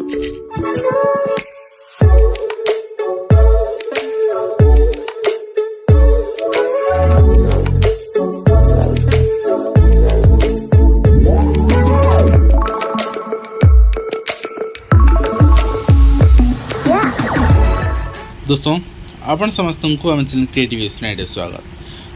दोस्तों आपण समस्त को आम चैनल क्रिएटिव स्नाइड स्वागत।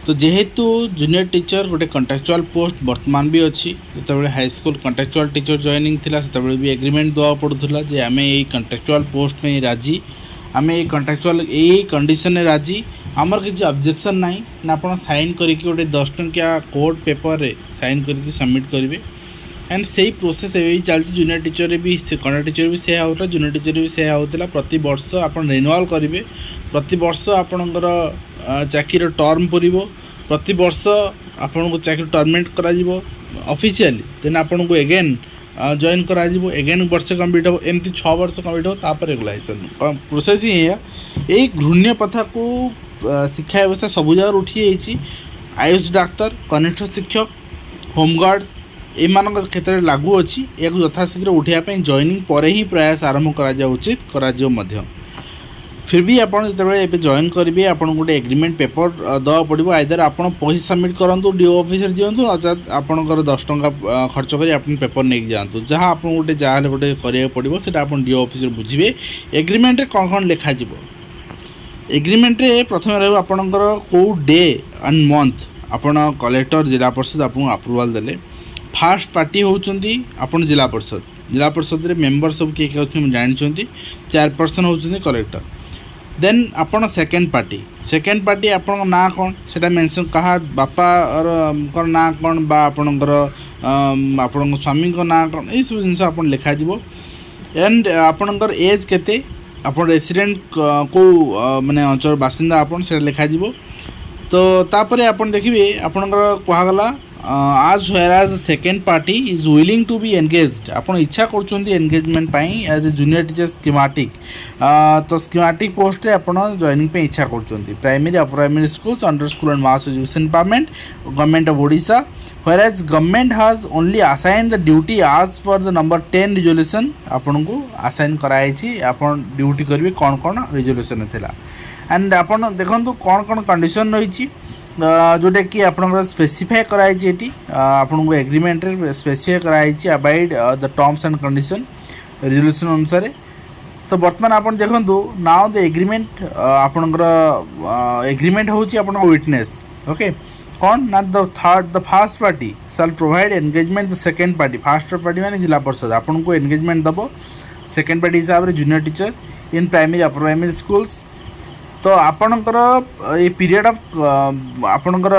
तो जेहेतु जूनियर टीचर गोटे कंट्राक्चुअल पोस्ट वर्तमान भी अच्छी जो high school contractual teacher joining थिला से भी एग्रीमेंट देवा पड़ूला जे आम यही कंट्राक्चुअल पोस्ट में राजी आम ये कंट्राक्चुअल यही कंडीशन में राजी आमर किसी ऑब्जेक्शन ना ना आप साइन करके गोटे 10 टंकिया कोर्ट पेपर रे साइन करके सबमिट करेंगे एंड से प्रोसेस एवं चलती जूनियर टीचर भी कंट्राक्ट टीचर भी से होता जूनियर टीचर भी से होता प्रति वर्ष आप रिन्यूअल करेंगे प्रति वर्ष आपणकर चाकरी टर्म पूरब प्रति वर्ष आपन को चाकरी टर्मिनेट करा ऑफिशियली देन आपन को एगेन जॉइन करा एगेन वर्ष कंप्लीट हो एमती 6 वर्ष कंप्लीट हो तापर रेगुलाइजेशन प्रोसेस ही है यही घृण्य प्रथा को शिक्षा व्यवस्था सब जगह उठी जाइए। आयुष डाक्तर कनिष्ठ शिक्षक होमगार्ड्स एमान क्षेत्र में लागू अच्छी या यथाशीघ्र उठाइवाई जॉइनिंग पर ही प्रयास आरंभ करा उचित करा फिर भी आपड़ जो जॉइन करेंगे आपन गोटे एग्रीमेंट पेपर दवा पड़ो आइदर आप पैसा सबमिट करूँ डीओ ऑफिस दिंतु अर्थात आपंकर 10 टंका खर्च कर पेपर नहीं जातु जहाँ आप गोटे जहाँ गोटे करा पड़ो से डीओ ऑफिस बुझे एग्रीमेंट कौन कौन लिखा एग्रीमेंट प्रथम रहा आपंकर कौ डे एंड मंथ आपड़ कलेक्टर जिला परिषद आपको अप्रूवाल देले फास्ट पार्टी होती आपन जिला परिषद रे मेंबर सब किए किए जानते चेयरपर्सन होती कलेक्टर देन आपन सेकेंड पार्टी आपन ना कौन से मेंशन कहा बापा और ना कौन बा आपणकर आपण स्वामी ना कौन ये सब जिन आप लिखा एंड आपणकर एज केते आपन रेसिडेंट को माने अंचल बासिंदा आपन से लिखा तो तापरे आपन देखिए आपणकर कहगला आज whereas the second party is willing to be engaged आपन इच्छा कर एंगेजमेंट पाई as a junior teacher schematic तो स्कीमेटिक पोस्ट रे आपन जॉइनिंग पे इच्छा कर primary upper primary schools under school and mass education department government of Odisha whereas government has only assign the duty as for the number 10 resolution आपन को assign कराई आपन ड्यूटी करेंगे कौन कौन रिजोल्यूशन थिला एंड आपन देखंतु कौन कौन कंडीशन रही जोटा कि आपन स्पेसिफाई कराई आपन को एग्रीमेंट रे स्पेसिफाई कराई abide the terms and condition resolution अनुसार। तो बर्तमान आपन देखंतु नाउ द एग्रीमेंट आपनकर एग्रीमेंट होची आपन विटनेस ओके कौन ना the first party shell provide engagement the second party first party माने जिला परिषद आपन को एंगेजमेंट दबो सेकेंड पार्टी हिसाब रे junior teacher in primary upper primary schools. तो आपणकर ये पीरियड ऑफ आपणकर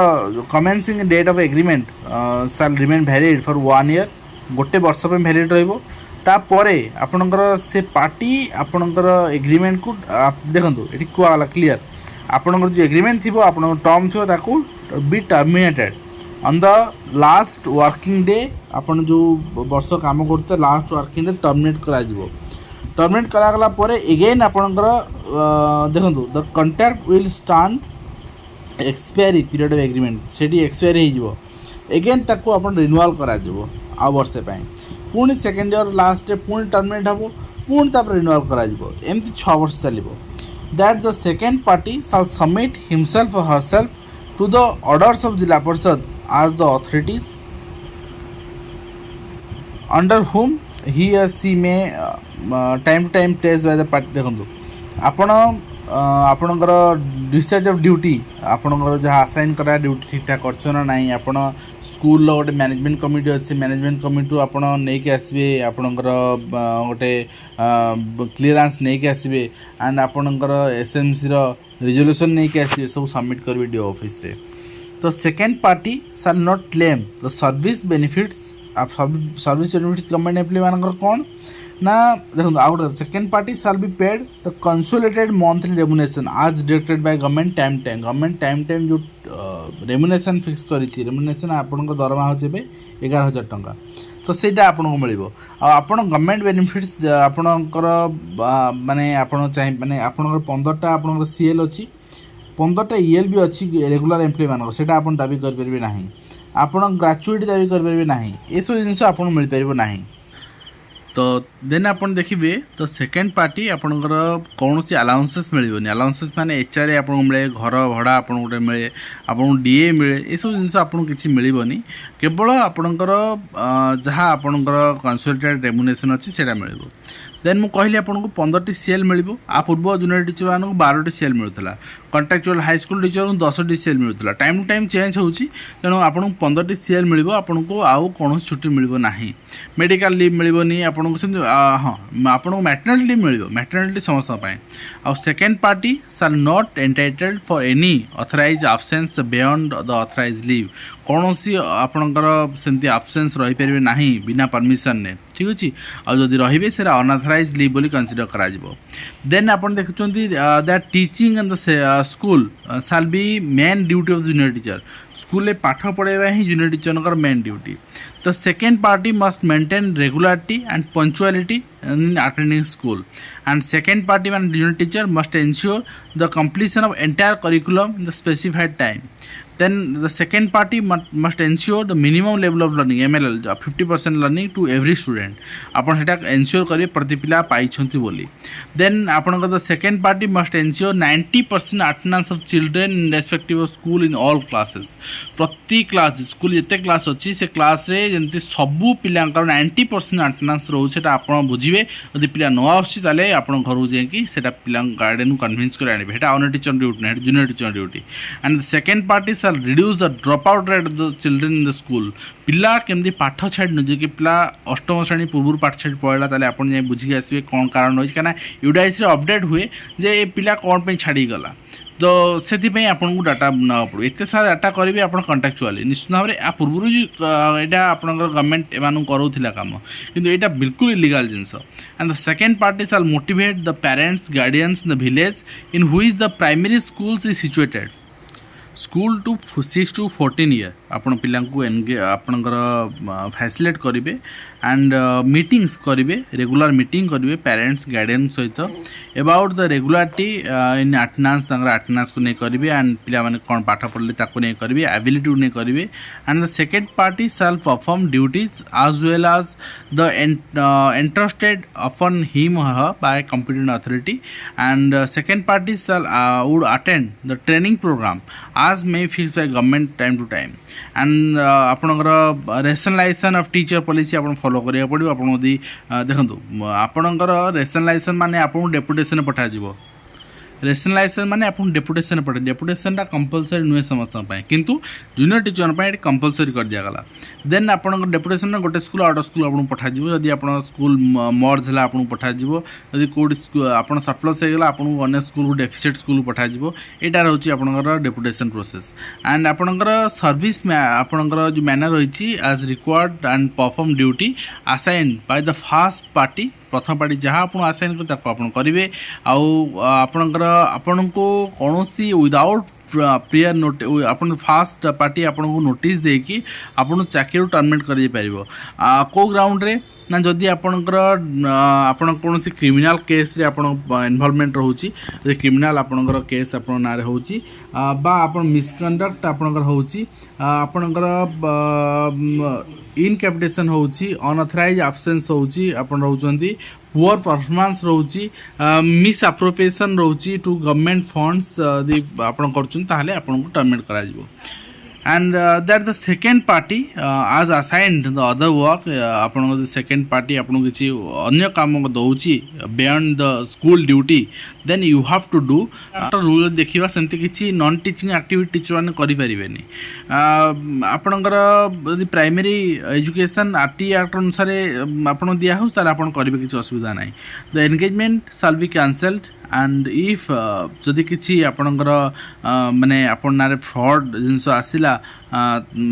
commencing date of agreement shall remain valid for 1 year गोटे वर्ष पे वैलिड रहिबो तापरे आपणकर से पार्टी आपणकर एग्रीमेंट को देखंतु एठी कोला क्लियर आपणकर जो एग्रीमेंट थिबो आपन टर्म थिबो ताकू be terminated on the last working day आपन जो वर्ष काम करते लास्ट वर्किंग डे टर्मिनेट करा जिवो टर्मिनेट करागला परे एगेन आपनकर देखंतु the contract will start expiry period of agreement सेठी एक्सपायरी हो एगेन ताको आपन रिन्यूअल करा जिवो आ वर्ष पे पुणी सेकेंड ईयर लास्ट डे पुणी टर्मिनेट हबो पुणी तापर रिन्यूअल करा जिवो एमती 6 वर्ष चलिबो that the second party shall submit himself or herself to the orders of Zilla Parishad as the authorities under whom he or she may time to time place by the party देखो आपण आपणकर डिस्चार्ज ऑफ ड्यूटी आपणकर जहाँ assign करा duty ठीक ठाक कर ना नहीं आपण स्कूल गोटे मैनेजमेंट कमिटी अच्छे मैनेजमेंट कमिटी आपण नहीं आसबे आपणकर गोटे क्लीयरेंस नहीं आसबे एंड आपणकर एसएमसी रो रिजोल्यूशन नहीं आसबे सब सबमिट करबे डीओ ऑफिस रे। तो second party shall not claim the service benefits service benefits government employ मानकर कौन ना देखो out second party shall be paid the consolidated monthly remuneration as directed by government time जो रेमुनेशन फिक्स करी remuneration आपन दरमा हो 11,000 टंका तो सेटा आपन को मिलिबो आपन गवर्नमेंट बेनिफिट्स आपनकर माने आपन चाहि माने आपनकर 15टा आपनकर सीएल अछि 15टा ईएल भी अच्छी रेगुलर एम्प्लॉय मानकर सेटा आपन दाबी कर परबे नाही आपन ग्रेचुइटी दाबी कर परबे नाही ए सब जिंस आपन मिल परबो नाही। तो देन आपन देखिए तो सेकेंड पार्टी आपणकर कौन सी अलाउंसेस मिलनी अलाउंसेस माने एचआरए आपको मिले घर भड़ा आपको गोटे मिले आपको डीए मिले ये सब जिन आपको किसी मिलनी केवल आपणकर जहाँ आपणकर कंसोलिडेटेड रेम्युनरेशन अच्छी से मिल देन मु कहली आपको 15टी सीएल मिल आ पूर्व जूनियर टीचर मानक 12टी सीएल मिलूला कंट्राक्चुअल हाईस्कूल टीचर को 10टी सीएल मिलूला टाइम टू टाइम चेंज होची तेणु आपको 15टी सीएल मिल आपको आउ कौन छुट्टी मिल ना मेडिकल लीव मिलनी आपको सेम हाँ आपको मैटरनिटी लीव मिल मैटरनिटी समस्त आउ second party shall not entitled for any authorise absence beyond the authorise leave कौन सी आपणकर सेमती एब्सेंस रही पारे ना बिना परमिशन ने ठीक अच्छे आदि रे से अनऑथराइज लीव बोली कंसीडर करा देन आप देखुं that teaching in the school shall be main duty of junior teacher school में पाठ पढ़ाइबा ही junior teacher main duty the second party must maintain regularity and punctuality in attending school and second party when junior teacher must ensure the completion of entire curriculum in the specified time. Then the second party must ensure the minimum level of learning MLL 50% learning to every student आपन हेटा ensure करिए प्रति पिला पाई छंती बोली then आपन the second party must ensure 90% attendance of children in respective of school in all classes प्रति class school जते class अछि से क्लास रे जंती सबु पिलांकर 90% attendance रहउ सेटा आपन बुझिबे यदि पिला न आछि ताले आपन घरु जे कि सेटा पिला गार्डन को कन्विंस करे आनिबे हेटा ऑनर टीचर ड्यूटी नै junior teacher duty and the second party shall reduce the dropout rate of the children in the school पिला केमदी पाठ छाड़ न जे कि पिला अष्टम श्रेणी पूर्व पाठ छाड़ पळला ताले आपण जे बुझी आसीबे कोन कारण होई कना यूडाइस रे अपडेट हुए जे ए पिला कोन पे छाड़ी गला तो से आपको डाटा ना पड़ो एत सारा डाटा करेंगे आप कंट्राक्चुअली निश्चित भाव में आ पूर्व यहाँ आप गवर्नमेंट एम करोला कम किंतु यहाँ बिल्कुल इलीगल जिनस and the second party shall motivate the parents guardians in the village in which the primary schools is situated school to 6 to 14 year आपण पिला आपणकर फैसिलेट करेंगे एंड मीटिंग्स करेंगे रेगुलर मीटिंग करेंगे पेरेंट्स गार्डियन सहित about the regularity in attendance attendance को नहीं करेंगे एंड पिला माने कौन पाठ पढ़ले ताको नहीं करेंगे एबिलिटी को नहीं करेंगे and the second party shall perform duties as well as the entrusted upon him or her by competent authority and second party shall would attend the training program as may fixed by government time to time and आपणकर rationalisation of teacher policy आपण follow करिया पड़िबो आपण यदि देखंतु आपणकर rationalisation माने आपण deputation पठा जिवो रेशनलाइजेशन माने आपन डेपुटेशन पड़े डेपुटेशनटा कंपलसरी नुहे समस्त किंतु जूनियर टीचर ये कंपलसरी कर दिया गला देन आपन डेपुटेशन गोटे स्कूल आउट स्कूल आपन पठा जिवो यदि आपन स्कूल मर्ज हला आपन पठा जिवो यदि कोड आपन सरप्लस हे गला आपन अन्य स्कूल को डेफिसिट स्कूल पठा जिवो एटा रहउची आपनकर डेपुटेशन प्रोसेस एंड आपनकर सर्विस में आपनकर जो मैनर रहिची as required and perform duty assigned by the first party प्रथम पार्टी जहाँ आप आसाइन करेंगे आपणकर आपण को कौन सी विदाउट प्रियर नोट आप फास्ट पार्टी आपन को नोटिस देकी आपन चाकरी टर्मिनेट कर पारिबो को ग्राउंड रे ना जदि आपणकर आपण कौन क्रिमिनाल केस रे आपण इन्वॉल्वमेंट रोची क्रिमिनाल आपणकर केस आपण ना रे होची बा आपण मिसकंडक्ट आपणकर होची आपणकर इनकैपिटेशन होची अनऑथराइज एब्सेंस होची आपण रहउचंती पुअर परफॉर्मेंस रोची मिस अप्रोप्रिएशन रोची टू गवर्नमेंट फंड्स दी आपण करछन ताहले आपण को टर्मिनेट करा जिवो and that the second party as assigned the other work आपण second party आपण किछि अन्य काम को दउची beyond the school duty then you have to do rule देखिबा सेंति किछि नॉन टीचिंग एक्टिविटी टीचर माने करि परिबेनी आपणकर यदि प्राइमरी एजुकेशन आरटी एक्ट अनुसार आपण दिया हो तार आपण करिबे किछि असुविधा नाही the engagement shall be cancelled and if जदि किछि आपणकर माने आपण नारे फ्रॉड जिंस आसिला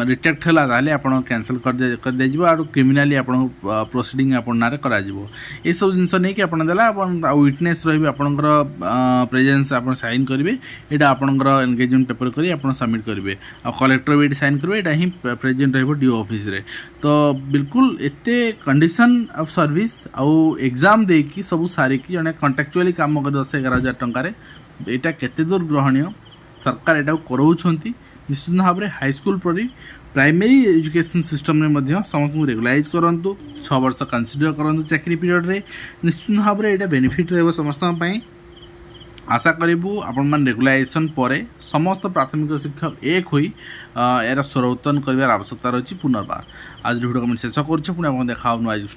रिटेक्ट होला ताले आपण कैंसिल कर दे जिवो आरो क्रिमिनली आपण प्रोसीडिंग आपण नारे करा जिवो ए सब जिंस नै कि आपण देला आपण विटनेस रहिबे आपणकर प्रेजेंस आपण साइन करिवे एटा आपणकर एंगेजमेंट पेपर करी आपण सबमिट करिवे आ कलेक्टर भी साइन करिवे एटा ही प्रेजेंट रहिबो डीओ ऑफिस रे तो बिल्कुल एते कंडीशन ऑफ सर्विस आ एग्जाम दे कि सब सारी कि जने कॉन्ट्रैक्चुअली काम कर 10-11,000 टंका रे एटा केते दूर ग्रहणीय सरकार एटा करौछंती निश्चित भाव में हाईस्कूल पढ़ी प्राइमरी एजुकेशन सिस्टम में समस्त रेगुलाइज करूँ 6 वर्ष कंसीडर करूँ चाकरी पीरियड रे निश्चित भाव में यहाँ बेनिफिट रहा समस्त आशा करूँ आपण मान रेगुलाइजेशन पर समस्त प्राथमिक शिक्षक एक हुई यार स्वरोत्तन कर आवश्यकता रही पुनर्बार आज भिडियो कमेंट शेष कर देखा आज